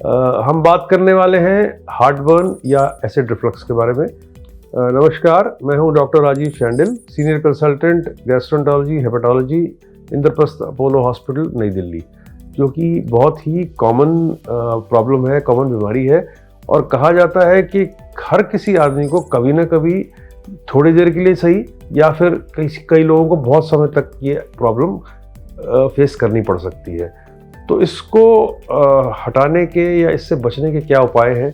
हम बात करने वाले हैं हार्टबर्न या एसिड रिफ्लक्स के बारे में। नमस्कार, मैं हूं doctor Rajeev Shandil, senior consultant gastroenterology hepatology, Indraprastha Apollo hospital, New Delhi, जो कि बहुत ही कॉमन प्रॉब्लम है, कॉमन बीमारी है। और कहा जाता है कि हर किसी आदमी को कभी ना कभी थोड़ी देर के लिए सही या फिर कई लोगों को बहुत समय तक ये प्रॉब्लम फेस करनी पड़ सकती है। तो इसको हटाने के या इससे बचने के क्या उपाय हैं?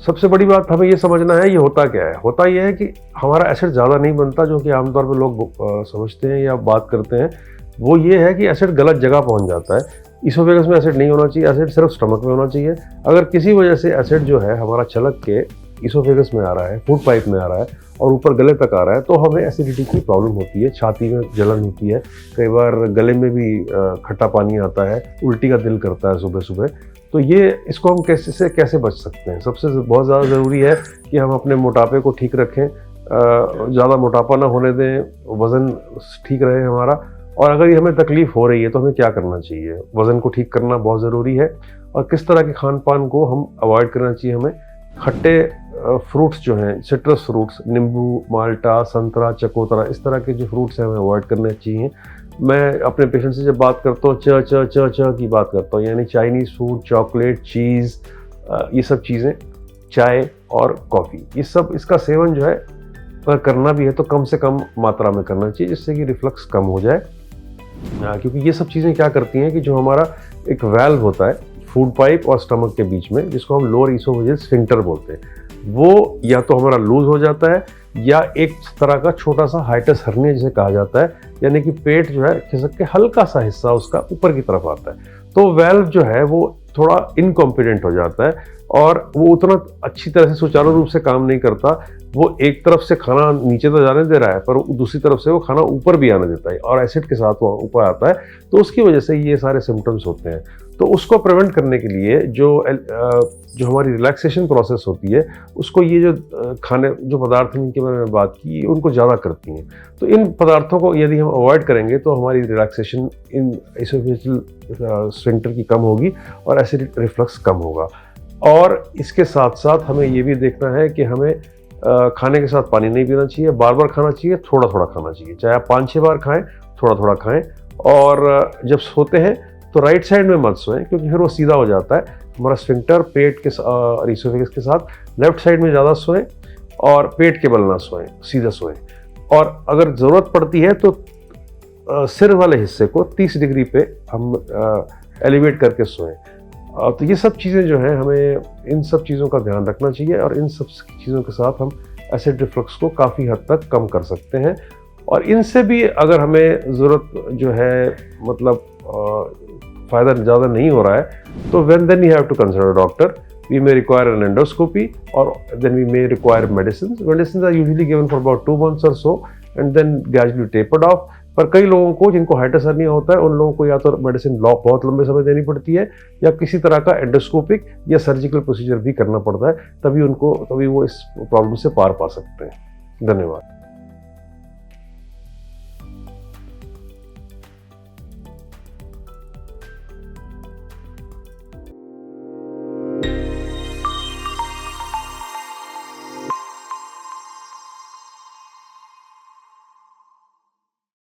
सबसे बड़ी बात हमें ये समझना है, ये होता क्या है। होता ये है कि हमारा एसिड ज़्यादा नहीं बनता, जो कि आमतौर पर लोग समझते हैं या बात करते हैं। वो ये है कि एसिड गलत जगह पहुंच जाता है। इसोफेगस में एसिड नहीं होना चाहिए, एसिड सिर्फ स्टमक में होना चाहिए। अगर किसी वजह से एसिड जो है हमारा छलक के इसोफेगस में आ रहा है, फूड पाइप में आ रहा है और ऊपर गले तक आ रहा है, तो हमें एसिडिटी की प्रॉब्लम होती है, छाती में जलन होती है, कई बार गले में भी खट्टा पानी आता है, उल्टी का दिल करता है सुबह सुबह। तो ये इसको हम कैसे बच सकते हैं? सबसे बहुत ज़्यादा ज़रूरी है कि हम अपने मोटापे को ठीक रखें, ज़्यादा मोटापा ना होने दें, वज़न ठीक रहे हमारा। और अगर ये हमें तकलीफ़ हो रही है तो हमें क्या करना चाहिए? वज़न को ठीक करना बहुत ज़रूरी है। और किस तरह के खान पान को हम अवॉइड करना चाहिए हमें? खट्टे फ्रूट्स जो हैं, सिट्रस फ्रूट्स, नींबू, माल्टा, संतरा, चकोतरा, इस तरह के जो फ्रूट्स हैं हमें अवॉइड करने चाहिए। मैं अपने पेशेंट से जब बात करता हूँ च की बात करता हूँ, यानी चाइनीज़ फूड, चॉकलेट, चीज़, ये सब चीज़ें, चाय और कॉफ़ी, ये सब इसका सेवन जो है अगर करना भी है तो कम से कम मात्रा में करना चाहिए, जिससे कि रिफ्लक्स कम हो जाए। क्योंकि ये सब चीज़ें क्या करती हैं कि जो हमारा एक वाल्व होता है फूड पाइप और स्टमक के बीच में, जिसको हम लोअर इसोफेजियल स्फिंक्टर बोलते हैं, वो या तो हमारा लूज हो जाता है या एक तरह का छोटा सा हाइटस हर्निया जिसे कहा जाता है, यानी कि पेट जो है खिसक के हल्का सा हिस्सा उसका ऊपर की तरफ आता है। तो वाल्व जो है वो थोड़ा इनकॉम्पिटेंट हो जाता है और वो उतना अच्छी तरह से सुचारू रूप से काम नहीं करता। वो एक तरफ से खाना नीचे तो जाने दे रहा है, पर दूसरी तरफ से वो खाना ऊपर भी आने देता है और एसिड के साथ वो ऊपर आता है, तो उसकी वजह से ये सारे सिम्टम्स होते हैं। तो उसको प्रिवेंट करने के लिए जो हमारी रिलैक्सेशन प्रोसेस होती है, उसको ये जो जो पदार्थ जिनके बारे में बात की, उनको ज़्यादा करती हैं। तो इन पदार्थों को यदि हम अवॉइड करेंगे तो हमारी रिलैक्सेशन इन इसोफेजियल स्फिंक्टर की कम होगी और एसिड रिफ्लक्स कम होगा। और इसके साथ साथ हमें ये भी देखना है कि हमें खाने के साथ पानी नहीं पीना चाहिए, बार बार खाना चाहिए, थोड़ा थोड़ा खाना चाहिए। चाहे आप 5-6 बार खाएं, थोड़ा थोड़ा खाएं। और जब सोते हैं तो राइट साइड में मत सोएं, क्योंकि फिर वो सीधा हो जाता है हमारा स्फिंक्टर पेट के इसोफेगस के साथ। लेफ्ट साइड में ज़्यादा सोएं और पेट के बल ना सोएं, सीधा सोएं। और अगर ज़रूरत पड़ती है तो सिर वाले हिस्से को 30 डिग्री पे हम एलिवेट करके सोएं। तो ये सब चीज़ें जो हैं, हमें इन सब चीज़ों का ध्यान रखना चाहिए और इन सब चीज़ों के साथ हम एसिड रिफ्लक्स को काफ़ी हद तक कम कर सकते हैं। और इनसे भी अगर हमें ज़रूरत जो है, मतलब फ़ायदा ज़्यादा नहीं हो रहा है, तो then you have to consult a doctor. We may require an endoscopy or then we may require medicines. Medicines are usually given for about 2 months or so and then gradually tapered off. पर कई लोगों को जिनको hiatus hernia होता है, उन लोगों को या तो मेडिसिन बहुत लंबे समय देनी पड़ती है या किसी तरह का एंडोस्कोपिक या सर्जिकल प्रोसीजर भी करना पड़ता है, तभी वो इस प्रॉब्लम से पार पा सकते हैं। धन्यवाद।